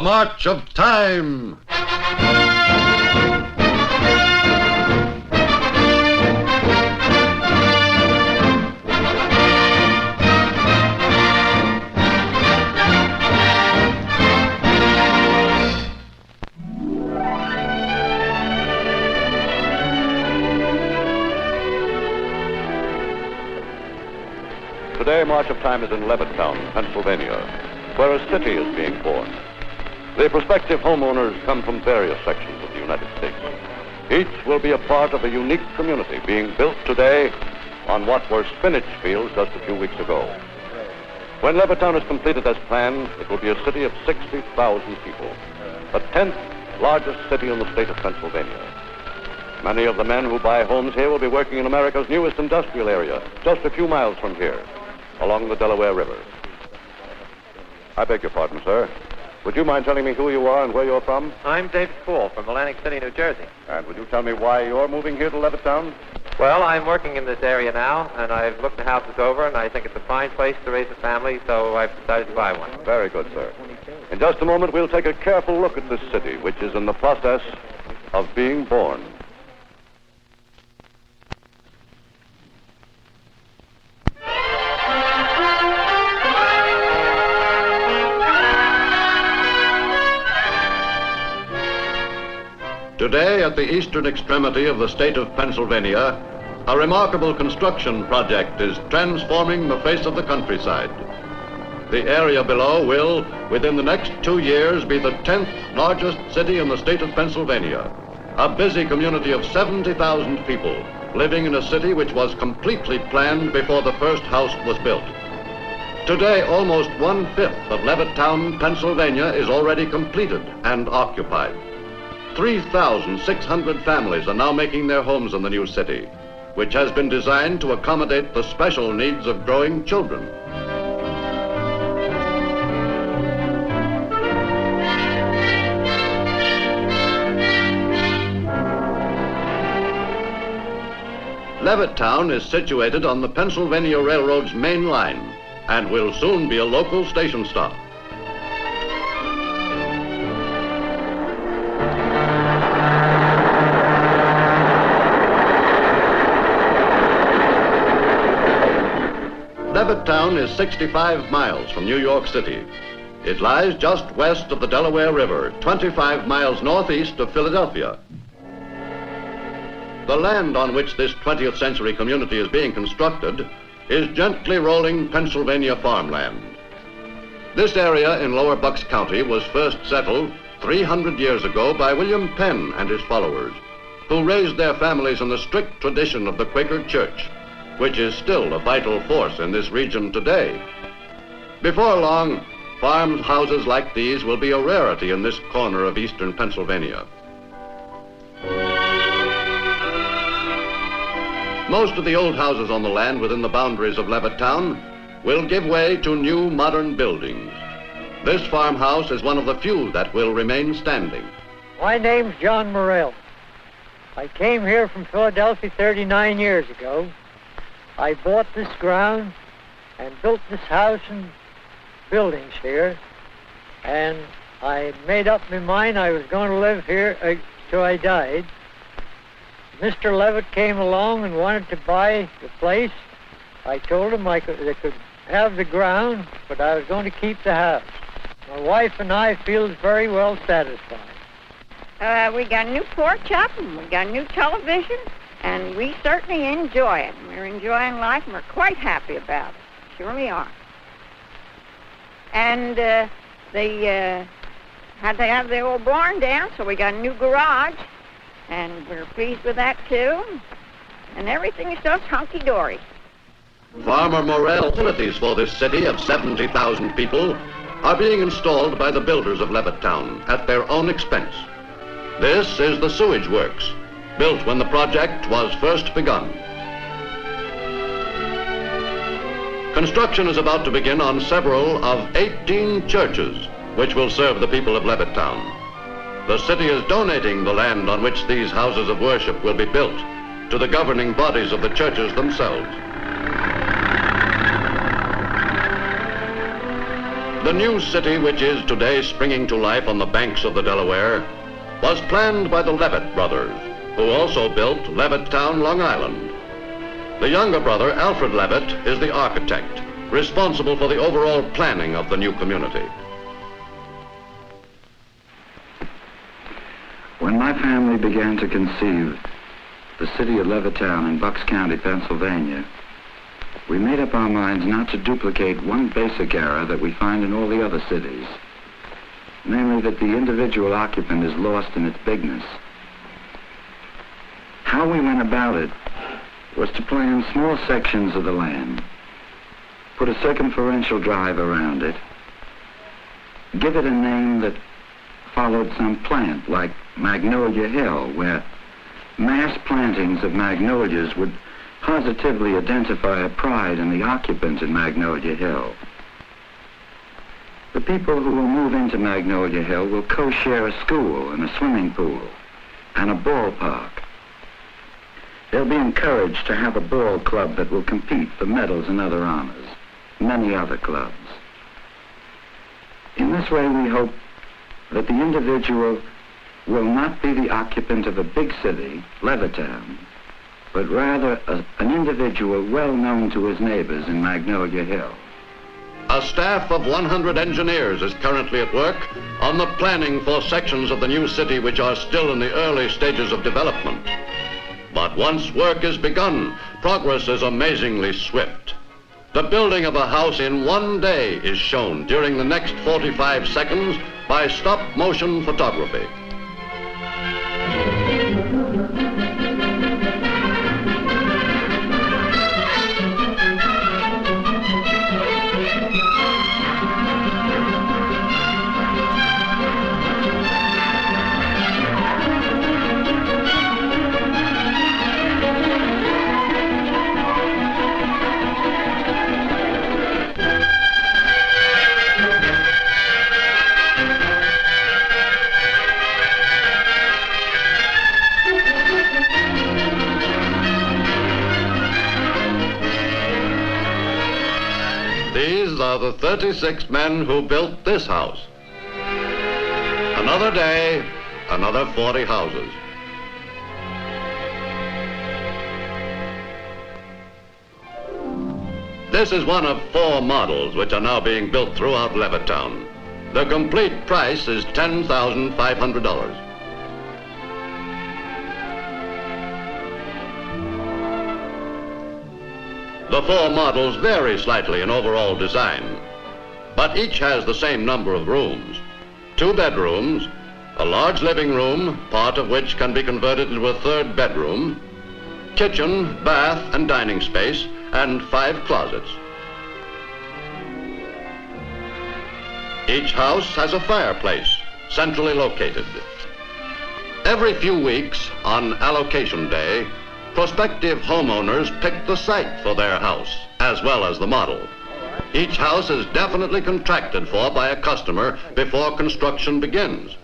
The March of Time. Today, March of Time is in Levittown, Pennsylvania, where a city is being born. The prospective homeowners come from various sections of the United States. Each will be a part of a unique community being built today on what were spinach fields just a few weeks ago. When Levittown is completed as planned, it will be a city of 60,000 people, the 10th largest city in the state of Pennsylvania. Many of the men who buy homes here will be working in America's newest industrial area, just a few miles from here, along the Delaware River. I beg your pardon, sir. Would you mind telling me who you are and where you're from? I'm David Poole from Atlantic City, New Jersey. And would you tell me why you're moving here to Levittown? Well, I'm working in this area now, and I've looked the houses over, and I think it's a fine place to raise a family, so I've decided to buy one. Very good, sir. In just a moment, we'll take a careful look at this city, which is in the process of being born. Today, at the eastern extremity of the state of Pennsylvania, a remarkable construction project is transforming the face of the countryside. The area below will, within the next 2 years, be the 10th largest city in the state of Pennsylvania. A busy community of 70,000 people living in a city which was completely planned before the first house was built. Today, almost 1/5 of Levittown, Pennsylvania is already completed and occupied. 3,600 families are now making their homes in the new city, which has been designed to accommodate the special needs of growing children. Levittown is situated on the Pennsylvania Railroad's main line and will soon be a local station stop. Levittown is 65 miles from New York City. It lies just west of the Delaware River, 25 miles northeast of Philadelphia. The land on which this 20th century community is being constructed is gently rolling Pennsylvania farmland. This area in Lower Bucks County was first settled 300 years ago by William Penn and his followers, who raised their families in the strict tradition of the Quaker Church, which is still a vital force in this region today. Before long, farmhouses like these will be a rarity in this corner of eastern Pennsylvania. Most of the old houses on the land within the boundaries of Levittown will give way to new modern buildings. This farmhouse is one of the few that will remain standing. My name's John Morrell. I came here from Philadelphia 39 years ago. I bought this ground and built this house and buildings here, and I made up my mind I was going to live here till I died. Mr. Levitt came along and wanted to buy the place. I told him they could have the ground, but I was going to keep the house. My wife and I feel very well satisfied. We got a new porch up, and we got a new television, and we certainly enjoy it. We're enjoying life, and we're quite happy about it. Sure we are. And they had to have the old barn down, so we got a new garage, and we're pleased with that, too. And everything is just hunky-dory. Farmer Morrell facilities for this city of 70,000 people are being installed by the builders of Levittown at their own expense. This is the sewage works, built when the project was first begun. Construction is about to begin on several of 18 churches, which will serve the people of Levittown. The city is donating the land on which these houses of worship will be built to the governing bodies of the churches themselves. The new city, which is today springing to life on the banks of the Delaware, was planned by the Levitt brothers, who also built Levittown, Long Island. The younger brother, Alfred Levitt, is the architect, responsible for the overall planning of the new community. When my family began to conceive the city of Levittown in Bucks County, Pennsylvania, we made up our minds not to duplicate one basic error that we find in all the other cities, namely that the individual occupant is lost in its bigness. How we went about it was to plan small sections of the land, put a circumferential drive around it, give it a name that followed some plant like Magnolia Hill, where mass plantings of magnolias would positively identify a pride in the occupant in Magnolia Hill. The people who will move into Magnolia Hill will co-share a school and a swimming pool and a ballpark. They'll be encouraged to have a ball club that will compete for medals and other honors, many other clubs. In this way, we hope that the individual will not be the occupant of a big city, Levittown, but rather an individual well known to his neighbors in Magnolia Hill. A staff of 100 engineers is currently at work on the planning for sections of the new city which are still in the early stages of development. But once work is begun, progress is amazingly swift. The building of a house in one day is shown during the next 45 seconds by stop-motion photography. These are the 36 men who built this house. Another day, another 40 houses. This is one of 4 models which are now being built throughout Levittown. The complete price is $10,500. The 4 models vary slightly in overall design, but each has the same number of rooms. 2 bedrooms, a large living room, part of which can be converted into a 3rd bedroom, kitchen, bath, and dining space, and 5 closets. Each house has a fireplace, centrally located. Every few weeks, on allocation day, prospective homeowners pick the site for their house, as well as the model. Each house is definitely contracted for by a customer before construction begins.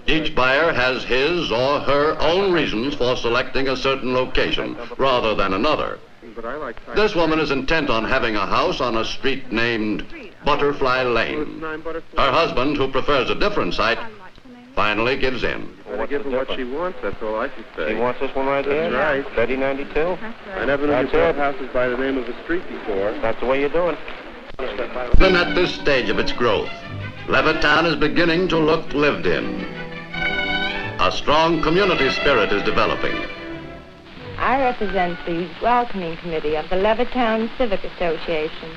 Each buyer has his or her own reasons for selecting a certain location rather than another. This woman is intent on having a house on a street named Butterfly Lane. Her husband, who prefers a different site, finally gives in. I give her what she wants, that's all I can say. He wants this one right here? That's right. 3092? I never knew you built houses by the name of a street before. That's the way you do it. Then at this stage of its growth, Levittown is beginning to look lived in. A strong community spirit is developing. I represent the welcoming committee of the Levittown Civic Association.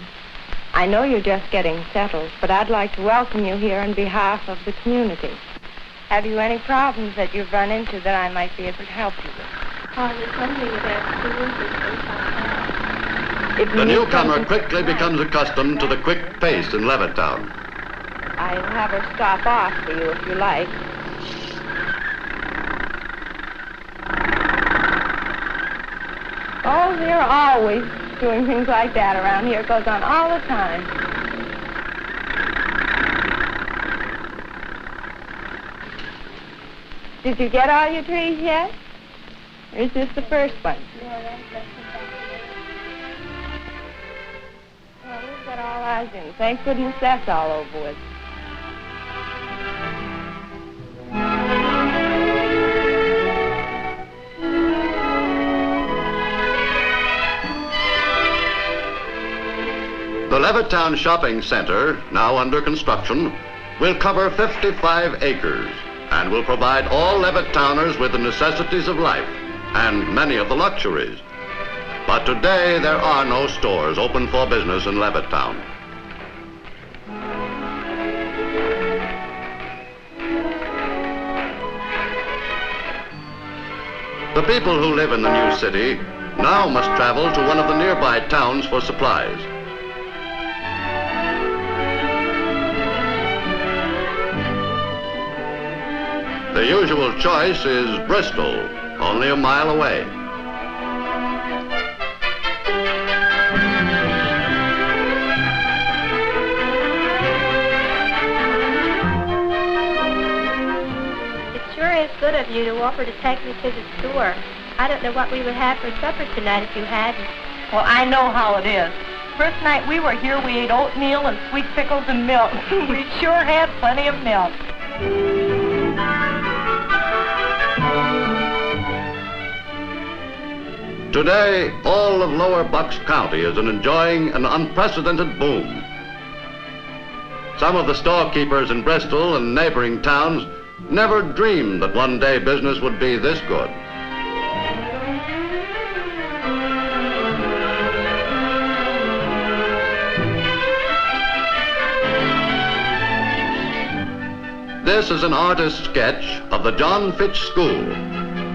I know you're just getting settled, but I'd like to welcome you here on behalf of the community. Have you any problems that you've run into that I might be able to help you with? I was wondering about The newcomer quickly becomes accustomed to the quick pace in Levittown. I'll have her stop off for you if you like. Oh, they're always doing things like that around here. It goes on all the time. Did you get all your trees yet? Or is this the first one? Well, we've got all ours in. Thank goodness that's all over with. The Levittown Shopping Center, now under construction, will cover 55 acres and will provide all Levittowners with the necessities of life and many of the luxuries. But today there are no stores open for business in Levittown. The people who live in the new city now must travel to one of the nearby towns for supplies. The usual choice is Bristol, only a mile away. It sure is good of you to offer to take me to the store. I don't know what we would have for supper tonight if you hadn't. Well, I know how it is. First night we were here, we ate oatmeal and sweet pickles and milk. We sure had plenty of milk. Today, all of Lower Bucks County is enjoying an unprecedented boom. Some of the storekeepers in Bristol and neighboring towns never dreamed that one day business would be this good. This is an artist's sketch of the John Fitch School,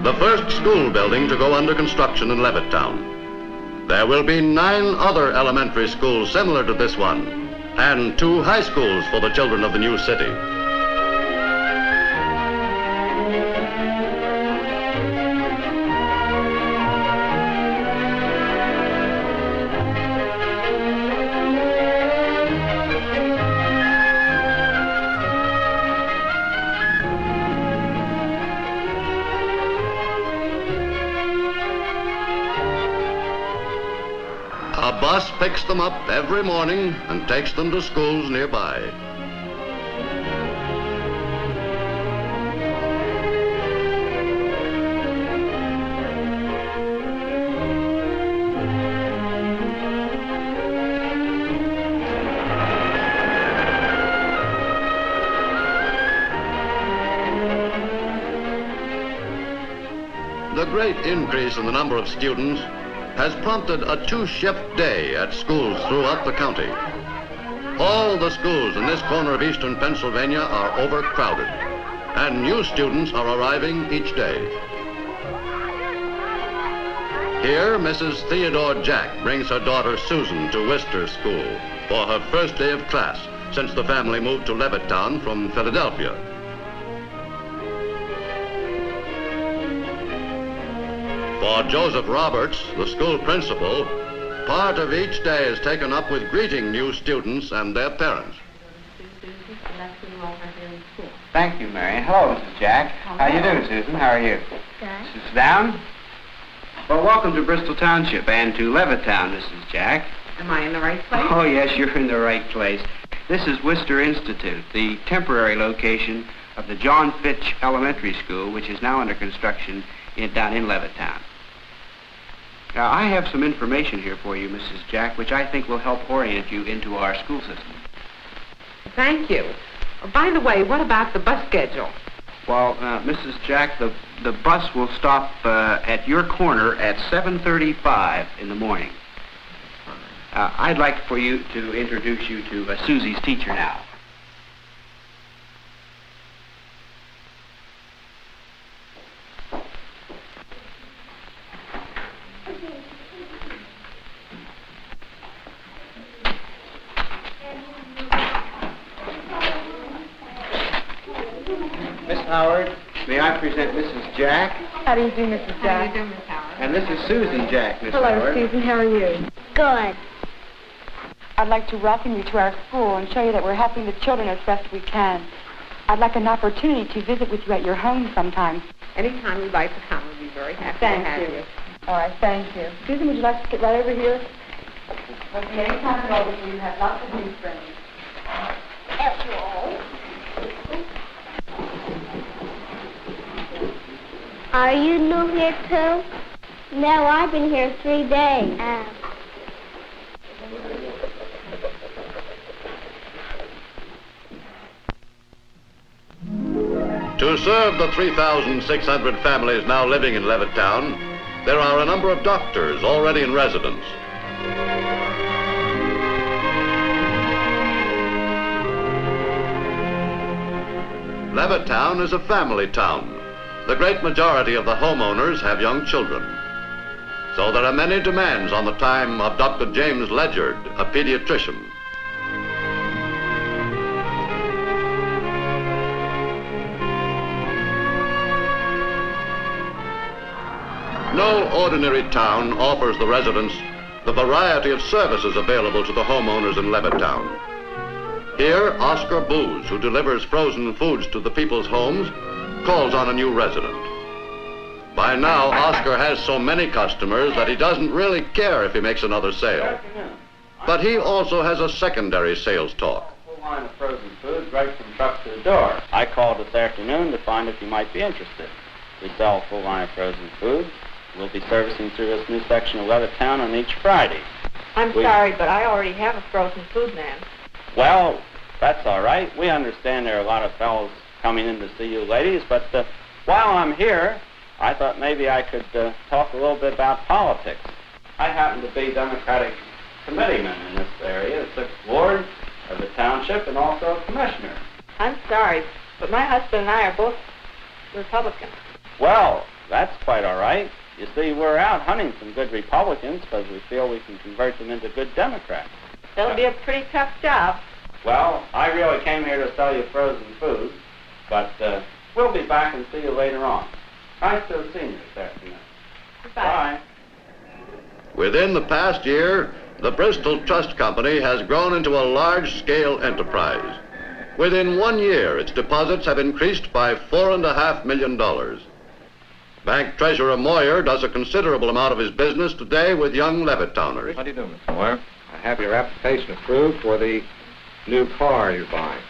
the first school building to go under construction in Levittown. There will be 9 other elementary schools similar to this one, and 2 high schools for the children of the new city. A bus picks them up every morning and takes them to schools nearby. The great increase in the number of students has prompted a 2-shift day at schools throughout the county. All the schools in this corner of eastern Pennsylvania are overcrowded, and new students are arriving each day. Here, Mrs. Theodore Jack brings her daughter Susan to Worcester School for her first day of class since the family moved to Levittown from Philadelphia. For Joseph Roberts, the school principal, part of each day is taken up with greeting new students and their parents. Thank you, Mary. Hello, Mrs. Jack. How you doing, Susan? How are you? Good. Sit down. Well, welcome to Bristol Township and to Levittown, Mrs. Jack. Am I in the right place? Oh, yes, you're in the right place. This is Worcester Institute, the temporary location of the John Fitch Elementary School, which is now under construction down in Levittown. Now, I have some information here for you, Mrs. Jack, which I think will help orient you into our school system. Thank you. By the way, what about the bus schedule? Well, Mrs. Jack, the bus will stop at your corner at 7:35 in the morning. I'd like for you to introduce you to Susie's teacher now. Miss Howard, may I present Mrs. Jack? How do you do, Mrs. Jack? How do you do, Miss Howard? And this is Susan Jack, Miss Hello, Howard. Susan. How are you? Good. I'd like to welcome you to our school and show you that we're helping the children as best we can. I'd like an opportunity to visit with you at your home sometime. Anytime you'd like to come, we'd be very happy Thank to have you. All right, thank you. Susan, would you like to get right over here? Okay, anytime at all, you have lots of new friends. Are you new here too? No, I've been here 3 days. To serve the 3,600 families now living in Levittown, there are a number of doctors already in residence. Levittown is a family town. The great majority of the homeowners have young children. So there are many demands on the time of Dr. James Ledyard, a pediatrician. No ordinary town offers the residents the variety of services available to the homeowners in Levittown. Here, Oscar Booz, who delivers frozen foods to the people's homes, calls on a new resident. By now, Oscar has so many customers that he doesn't really care if he makes another sale. But he also has a secondary sales talk. Full line of frozen foods right from truck to the door. I called this afternoon to find if you might be interested. We sell a full line of frozen foods. We'll be servicing through this new section of Levittown on each Friday. I'm sorry, but I already have a frozen food man. Well, that's all right. We understand there are a lot of fellows coming in to see you ladies, but while I'm here, I thought maybe I could talk a little bit about politics. I happen to be Democratic committeeman in this area, the 6th Ward of the township, and also a commissioner. I'm sorry, but my husband and I are both Republicans. Well, that's quite all right. You see, we're out hunting some good Republicans because we feel we can convert them into good Democrats. That'll be a pretty tough job. Well, I really came here to sell you frozen food, but we'll be back and see you later on. Nice to have seen you this afternoon. Goodbye. Bye. Within the past year, the Bristol Trust Company has grown into a large-scale enterprise. Within 1 year, its deposits have increased by $4.5 million. Bank Treasurer Moyer does a considerable amount of his business today with young Levittowners. How do you do, Mr. Moyer? I have your application approved for the new car you're buying.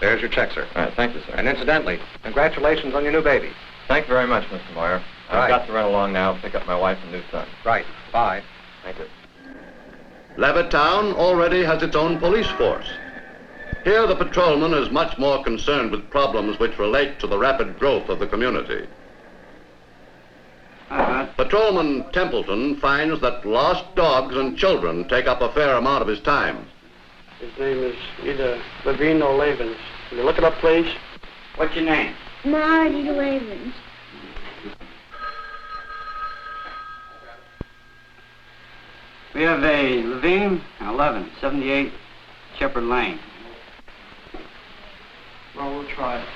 There's your check, sir. All right, thank you, sir. And incidentally, congratulations on your new baby. Thank you very much, Mr. Moyer. I've got to run along now, pick up my wife and new son. Right. Bye. Thank you. Levittown already has its own police force. Here, the patrolman is much more concerned with problems which relate to the rapid growth of the community. Patrolman Templeton finds that lost dogs and children take up a fair amount of his time. His name is either Levine or Lavins. Will you look it up, please? What's your name? Marty Lavins. We have a Levine, 11, 78 Shepherd Lane. Well, we'll try it.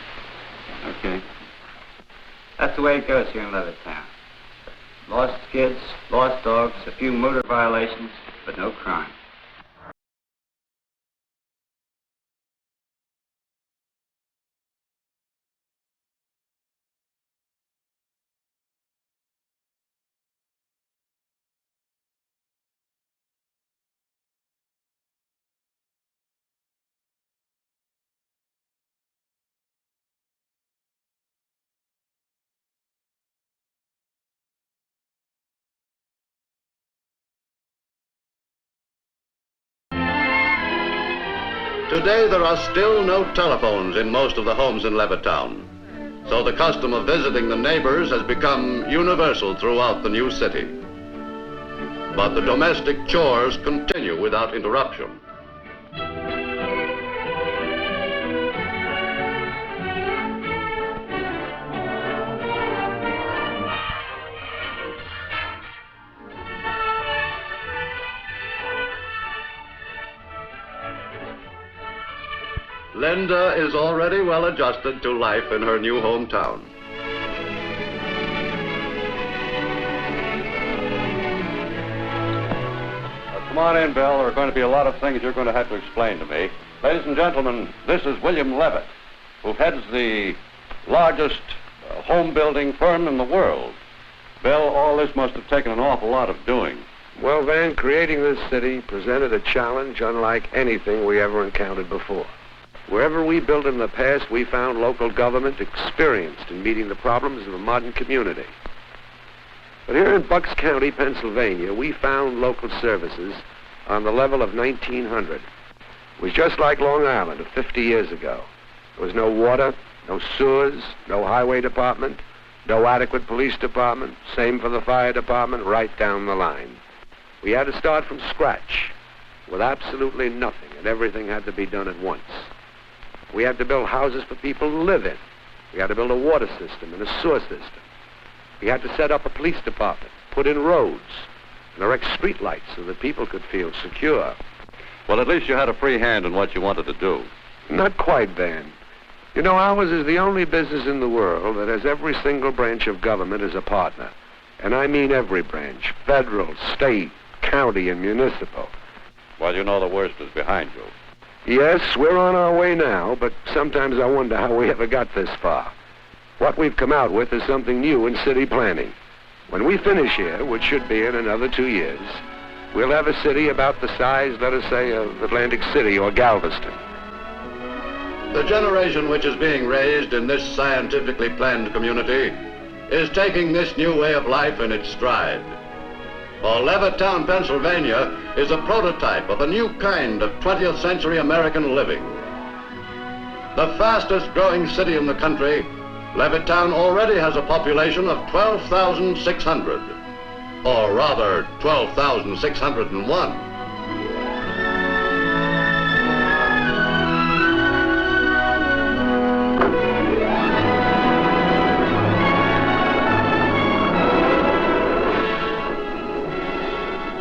Okay. That's the way it goes here in Levittown. Lost kids, lost dogs, a few motor violations, but no crime. Today, there are still no telephones in most of the homes in Levittown, so the custom of visiting the neighbors has become universal throughout the new city. But the domestic chores continue without interruption. Linda is already well adjusted to life in her new hometown. Come on in, Bill. There are going to be a lot of things you're going to have to explain to me. Ladies and gentlemen, this is William Levitt, who heads the largest home building firm in the world. Bill, all this must have taken an awful lot of doing. Well, Van, creating this city presented a challenge unlike anything we ever encountered before. Wherever we built in the past, we found local government experienced in meeting the problems of a modern community. But here in Bucks County, Pennsylvania, we found local services on the level of 1900. It was just like Long Island of 50 years ago. There was no water, no sewers, no highway department, no adequate police department, same for the fire department, right down the line. We had to start from scratch with absolutely nothing, and everything had to be done at once. We had to build houses for people to live in. We had to build a water system and a sewer system. We had to set up a police department, put in roads, and erect streetlights so that people could feel secure. Well, at least you had a free hand in what you wanted to do. Not quite, Van. You know, ours is the only business in the world that has every single branch of government as a partner. And I mean every branch, federal, state, county, and municipal. Well, you know the worst is behind you. Yes, we're on our way now, but sometimes I wonder how we ever got this far. What we've come out with is something new in city planning. When we finish here, which should be in another 2 years, we'll have a city about the size, let us say, of Atlantic City or Galveston. The generation which is being raised in this scientifically planned community is taking this new way of life in its stride. For Levittown, Pennsylvania is a prototype of a new kind of 20th century American living. The fastest growing city in the country, Levittown already has a population of 12,600, or rather 12,601.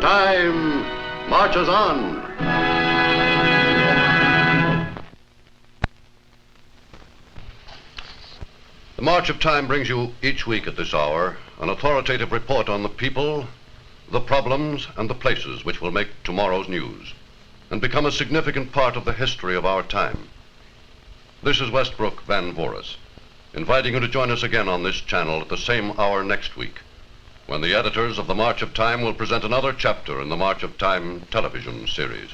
Time marches on. The March of Time brings you each week at this hour an authoritative report on the people, the problems, and the places which will make tomorrow's news and become a significant part of the history of our time. This is Westbrook Van Voris, inviting you to join us again on this channel at the same hour next week, when the editors of the March of Time will present another chapter in the March of Time television series.